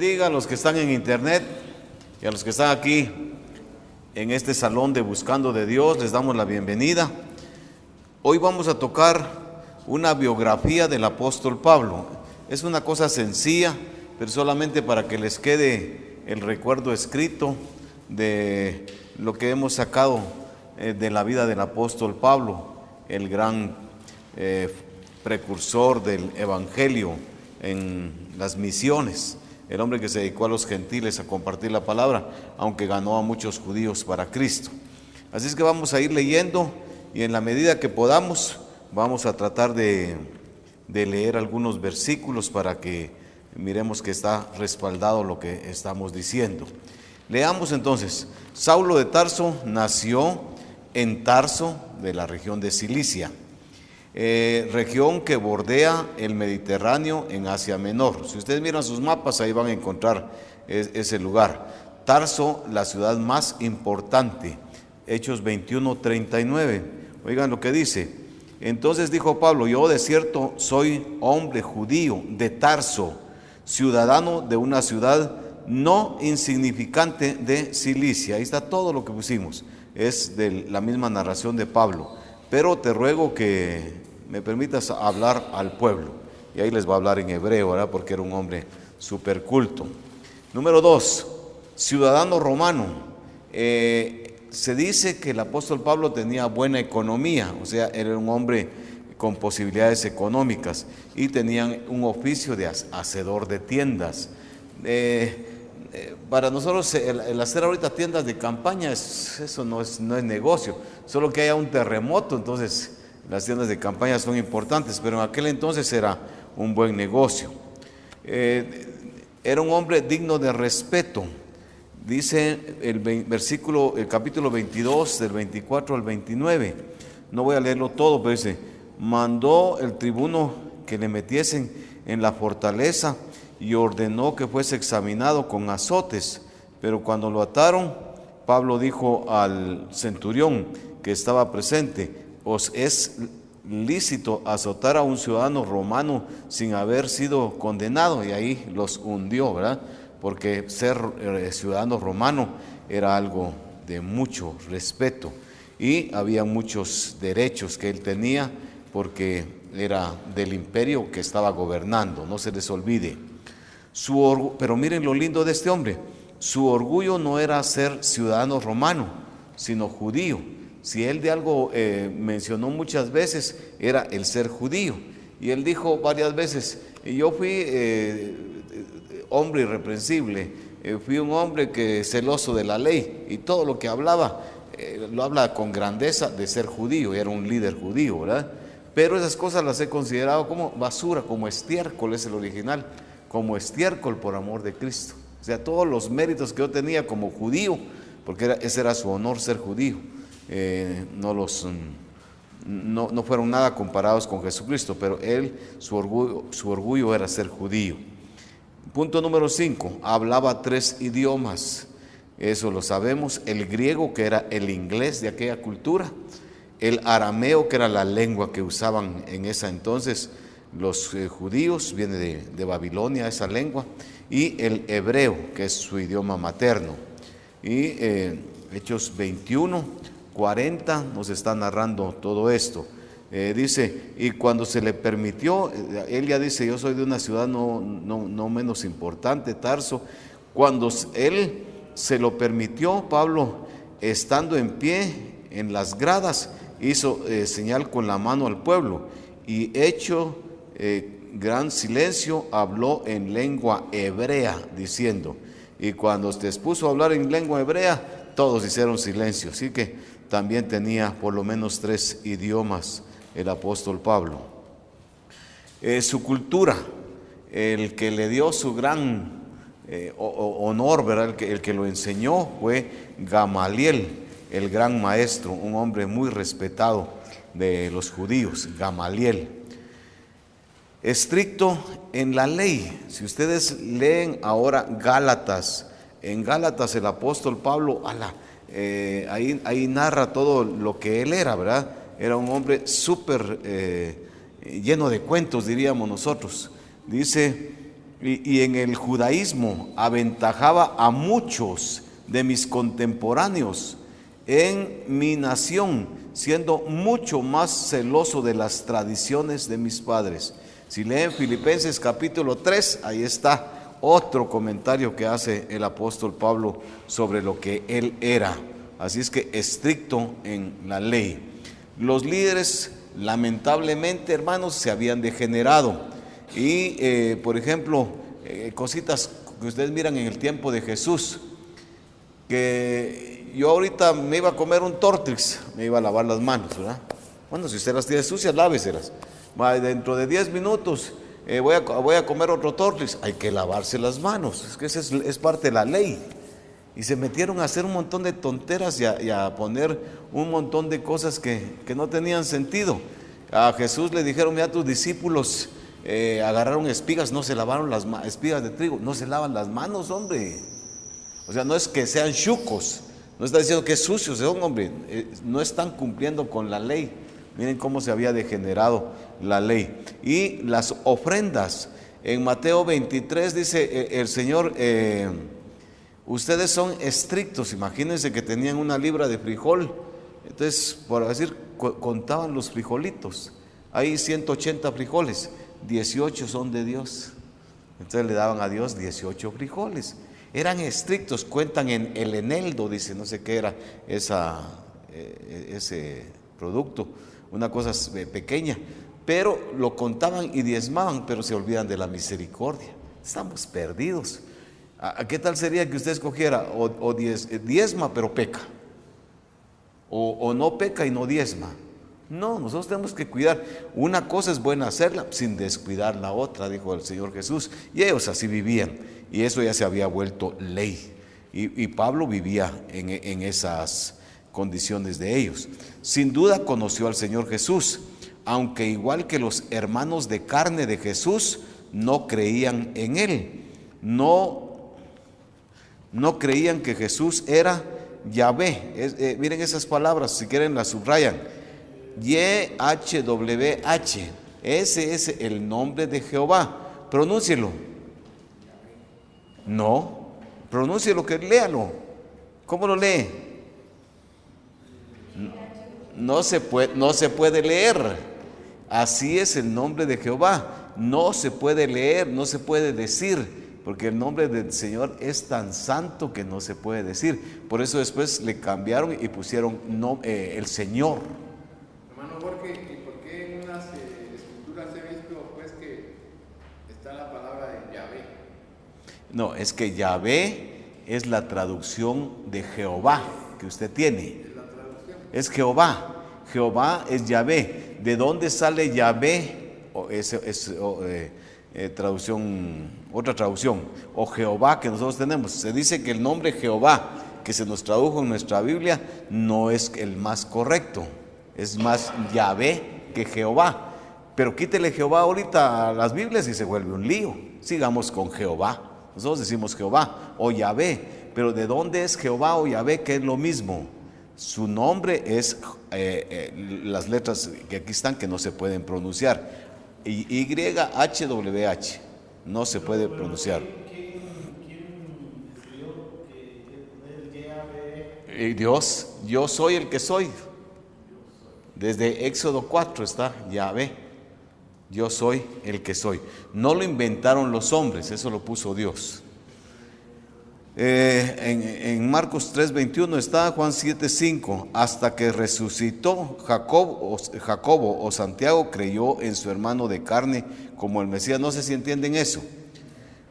bendiga a los que están en internet y a los que están aquí en este salón de Buscando de Dios. Les damos la bienvenida. Hoy vamos a tocar una biografía del apóstol Pablo. Es una cosa sencilla, pero solamente para que les quede el recuerdo escrito de lo que hemos sacado de la vida del apóstol Pablo, el gran precursor del evangelio en las misiones, el hombre que se dedicó a los gentiles a compartir la palabra, aunque ganó a muchos judíos para Cristo. Así es que vamos a ir leyendo y en la medida que podamos vamos a tratar de leer algunos versículos para que miremos que está respaldado lo que estamos diciendo. Leamos entonces. Saulo de Tarso nació en Tarso, de la región de Cilicia, región que bordea el Mediterráneo en Asia Menor. Si ustedes miran sus mapas, ahí van a encontrar ese lugar. Tarso, la ciudad más importante. Hechos 21:39. Oigan lo que dice. Entonces dijo Pablo: yo de cierto soy hombre judío de Tarso, ciudadano de una ciudad no insignificante de Cilicia. Ahí está todo lo que pusimos. Es de la misma narración de Pablo. Pero te ruego que me permitas hablar al pueblo. Y ahí les va a hablar en hebreo, ¿verdad? Porque era un hombre súper culto. Número 2, ciudadano romano. Se dice que el apóstol Pablo tenía buena economía, o sea, era un hombre con posibilidades económicas y tenían un oficio de hacedor de tiendas. Para nosotros el hacer ahorita tiendas de campaña, eso no es negocio, solo que haya un terremoto, entonces las tiendas de campaña son importantes, pero en aquel entonces era un buen negocio. Era un hombre digno de respeto. Dice el capítulo 22, del 24 al 29, no voy a leerlo todo, pero dice: mandó el tribuno que le metiesen en la fortaleza y ordenó que fuese examinado con azotes. Pero cuando lo ataron, Pablo dijo al centurión que estaba presente: ¿os es lícito azotar a un ciudadano romano sin haber sido condenado? Y ahí los hundió, ¿verdad? Porque ser ciudadano romano era algo de mucho respeto y había muchos derechos que él tenía porque era del imperio que estaba gobernando, no se les olvide. Pero miren lo lindo de este hombre: su orgullo no era ser ciudadano romano, sino judío. Si él de algo mencionó muchas veces, era el ser judío. Y él dijo varias veces: yo fui hombre irreprensible, fui un hombre celoso de la ley, y todo lo que hablaba, lo habla con grandeza de ser judío, era un líder judío, ¿verdad? Pero esas cosas las he considerado como basura, como estiércol, es el original, como estiércol por amor de Cristo. O sea, todos los méritos que yo tenía como judío, porque ese era su honor, ser judío, no fueron nada comparados con Jesucristo, pero él, su orgullo era ser judío. Punto número 5, hablaba 3 idiomas, eso lo sabemos: el griego, que era el inglés de aquella cultura; el arameo, que era la lengua que usaban en esa entonces los judíos, viene de Babilonia esa lengua; y el hebreo, que es su idioma materno. Y Hechos 21:40 nos está narrando todo esto. Dice: y cuando se le permitió, él ya dice: yo soy de una ciudad no menos importante, Tarso. Cuando él se lo permitió, Pablo, estando en pie en las gradas, hizo señal con la mano al pueblo, y hecho gran silencio, habló en lengua hebrea, diciendo. Y cuando se expuso a hablar en lengua hebrea, todos hicieron silencio. Así que también tenía por lo menos 3 idiomas el apóstol Pablo. Su cultura, el que le dio su gran honor, ¿verdad? El que lo enseñó fue Gamaliel, el gran maestro, un hombre muy respetado de los judíos, Gamaliel. Estricto en la ley. Si ustedes leen ahora Gálatas, en Gálatas el apóstol Pablo, ahí narra todo lo que él era, ¿verdad? Era un hombre súper lleno de cuentos, diríamos nosotros. Dice y en el judaísmo aventajaba a muchos de mis contemporáneos en mi nación, siendo mucho más celoso de las tradiciones de mis padres. Si leen Filipenses capítulo 3, ahí está otro comentario que hace el apóstol Pablo sobre lo que él era. Así es que estricto en la ley. Los líderes, lamentablemente, hermanos, se habían degenerado. Y, por ejemplo, cositas que ustedes miran en el tiempo de Jesús, que yo ahorita me iba a comer un Tortrix, me iba a lavar las manos, ¿verdad? Bueno, si usted las tiene sucias, láveselas. Dentro de 10 minutos voy a comer otro Tortrix, hay que lavarse las manos, es que esa es parte de la ley. Y se metieron a hacer un montón de tonteras y a poner un montón de cosas que no tenían sentido. A Jesús le dijeron, mira, tus discípulos agarraron espigas, no se lavaron las espigas de trigo, no se lavan las manos, hombre. O sea, no es que sean chucos, no está diciendo que sucios son, hombre, no están cumpliendo con la ley. Miren cómo se había degenerado la ley. Y las ofrendas, en Mateo 23 dice el Señor, ustedes son estrictos. Imagínense que tenían una libra de frijol, entonces, por decir, contaban los frijolitos. Hay 180 frijoles, 18 son de Dios. Entonces le daban a Dios 18 frijoles. Eran estrictos, cuentan en el eneldo, dice, no sé qué era ese producto, una cosa pequeña, pero lo contaban y diezmaban, pero se olvidan de la misericordia. Estamos perdidos. ¿Qué tal sería que usted escogiera o diezma pero peca? O no peca y no diezma. No, nosotros tenemos que cuidar. Una cosa es buena hacerla sin descuidar la otra, dijo el Señor Jesús. Y ellos así vivían. Y eso ya se había vuelto ley. Y Pablo vivía en esas condiciones de ellos. Sin duda conoció al Señor Jesús, aunque igual que los hermanos de carne de Jesús, no creían en Él. No creían que Jesús era Yahvé. Miren esas palabras, si quieren las subrayan. YHWH. Ese es el nombre de Jehová. Pronúncielo. No, pronúncielo, que léalo. ¿Cómo lo lee? No se puede leer. Así es el nombre de Jehová. No se puede leer, no se puede decir, porque el nombre del Señor es tan santo que no se puede decir. Por eso después le cambiaron y pusieron el Señor. Hermano Jorge, ¿y por qué en unas escrituras he visto pues que está la palabra de Yahvé? No, es que Yahvé es la traducción de Jehová que usted tiene. ¿Es la traducción? Es Jehová. Jehová es Yahvé. ¿De dónde sale Yahvé? Otra traducción. O Jehová que nosotros tenemos. Se dice que el nombre Jehová que se nos tradujo en nuestra Biblia no es el más correcto. Es más Yahvé que Jehová. Pero quítele Jehová ahorita a las Biblias y se vuelve un lío. Sigamos con Jehová. Nosotros decimos Jehová o Yahvé, pero ¿de dónde es Jehová o Yahvé? Que es lo mismo. Su nombre es las letras que aquí están que no se pueden pronunciar. YHWH no se puede pronunciar. ¿Quién decidió que el Yahvé? Dios, yo soy el que soy. Desde Éxodo 4 está Yahvé. Yo soy el que soy. No lo inventaron los hombres, eso lo puso Dios. En Marcos 3:21 está, Juan 7:5, hasta que resucitó Jacobo o Santiago creyó en su hermano de carne como el Mesías. No sé si entienden eso.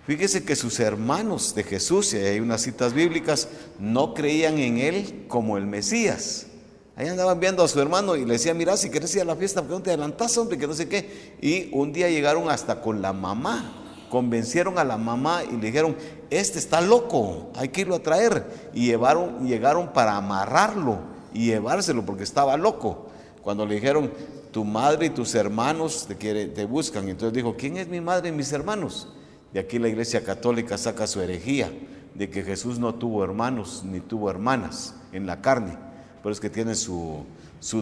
Fíjese que sus hermanos de Jesús, y hay unas citas bíblicas, no creían en él como el Mesías. Ahí andaban viendo a su hermano y le decían, mira, si quieres ir a la fiesta, ¿por qué no te adelantas, hombre? Que no sé qué. Y un día llegaron hasta con la mamá, convencieron a la mamá y le dijeron, este está loco, hay que irlo a traer. Y llegaron para amarrarlo y llevárselo porque estaba loco. Cuando le dijeron, tu madre y tus hermanos te buscan. Entonces dijo, ¿quién es mi madre y mis hermanos? De aquí la Iglesia Católica saca su herejía de que Jesús no tuvo hermanos ni tuvo hermanas en la carne. Pero es que tiene su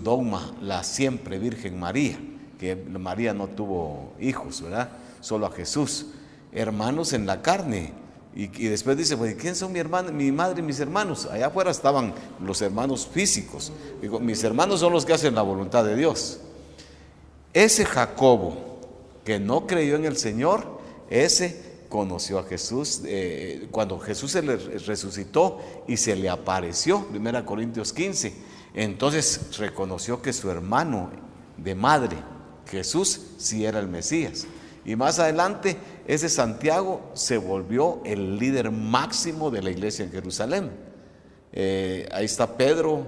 dogma, la siempre Virgen María, que María no tuvo hijos, ¿verdad? Solo a Jesús. hermanos en la carne. Y después dice, pues, ¿quién son mi madre y mis hermanos? Allá afuera estaban los hermanos físicos. Digo, mis hermanos son los que hacen la voluntad de Dios. Ese Jacobo que no creyó en el Señor, ese conoció a Jesús cuando Jesús se le resucitó y se le apareció, 1 Corintios 15. Entonces reconoció que su hermano de madre, Jesús, sí era el Mesías. Y más adelante, ese Santiago se volvió el líder máximo de la iglesia en Jerusalén. Ahí está Pedro,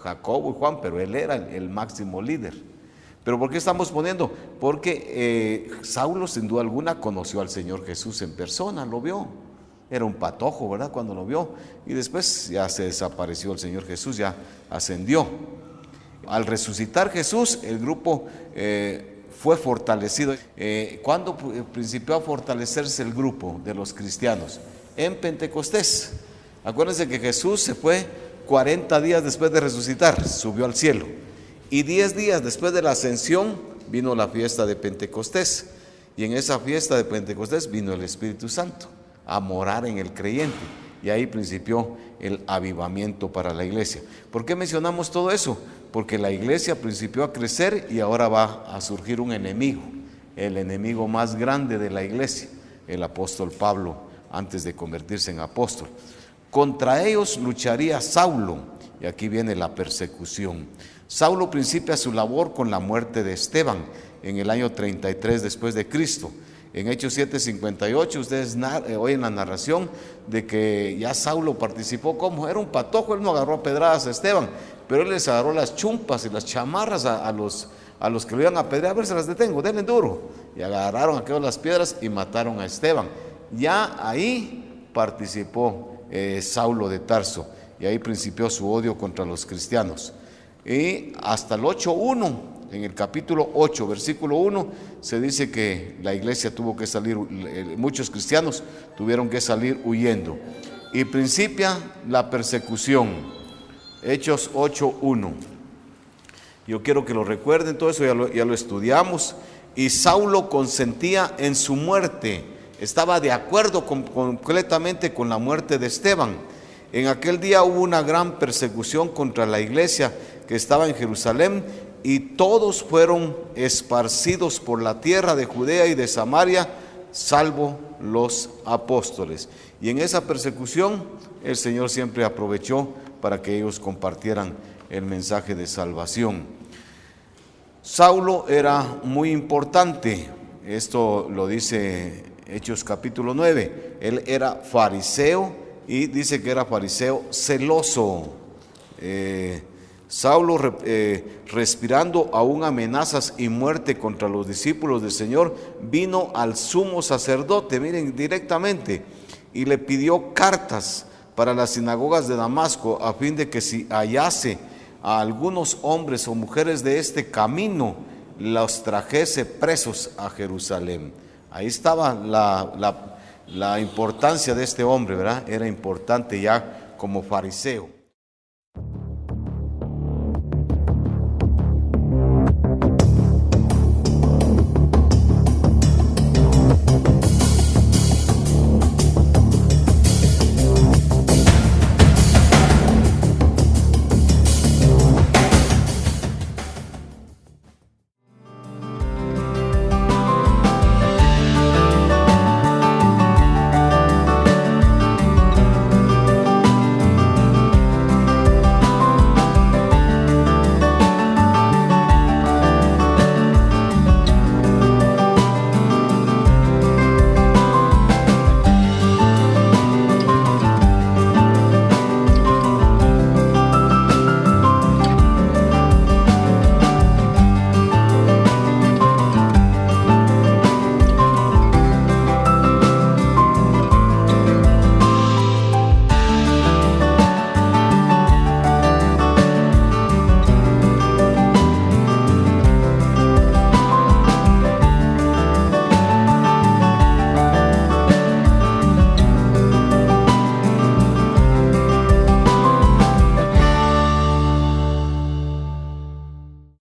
Jacobo y Juan, pero él era el máximo líder. ¿Pero por qué estamos poniendo? Porque Saulo, sin duda alguna, conoció al Señor Jesús en persona, lo vio. Era un patojo, ¿verdad?, cuando lo vio. Y después ya se desapareció el Señor Jesús, ya ascendió. Al resucitar Jesús, el grupo fue fortalecido. ¿Cuándo principió a fortalecerse el grupo de los cristianos? En Pentecostés. Acuérdense que Jesús se fue 40 días después de resucitar, subió al cielo. Y 10 días después de la ascensión vino la fiesta de Pentecostés. Y en esa fiesta de Pentecostés vino el Espíritu Santo a morar en el creyente. Y ahí principió el avivamiento para la iglesia. ¿Por qué mencionamos todo eso? Porque la iglesia principió a crecer y ahora va a surgir un enemigo, el enemigo más grande de la iglesia, el apóstol Pablo, antes de convertirse en apóstol. Contra ellos lucharía Saulo, y aquí viene la persecución. Saulo principia su labor con la muerte de Esteban en el año 33 después de Cristo. En Hechos 7:58 ustedes oyen la narración de que ya Saulo participó. Como era un patojo, él no agarró a pedradas a Esteban, pero él les agarró las chumpas y las chamarras a los que lo iban a apedrear. A ver, se las detengo, denle duro. Y agarraron aquellas las piedras y mataron a Esteban. Ya ahí participó Saulo de Tarso, y ahí principió su odio contra los cristianos. Y hasta el 8:1, en el capítulo 8, versículo 1, se dice que la iglesia tuvo que salir, muchos cristianos tuvieron que salir huyendo. Y principia la persecución. Hechos 8:1. Yo quiero que lo recuerden, todo eso ya lo estudiamos. Y Saulo consentía en su muerte, estaba de acuerdo completamente con la muerte de Esteban. En aquel día hubo una gran persecución contra la iglesia que estaba en Jerusalén, y todos fueron esparcidos por la tierra de Judea y de Samaria, salvo los apóstoles. Y en esa persecución el Señor siempre aprovechó para que ellos compartieran el mensaje de salvación. Saulo era muy importante, esto lo dice Hechos capítulo 9. Él era fariseo, y dice que era fariseo celoso. Saulo, respirando aún amenazas y muerte contra los discípulos del Señor, vino al sumo sacerdote, miren, directamente, y le pidió cartas para las sinagogas de Damasco, a fin de que si hallase a algunos hombres o mujeres de este camino, los trajese presos a Jerusalén. Ahí estaba la importancia de este hombre, ¿verdad? Era importante ya como fariseo.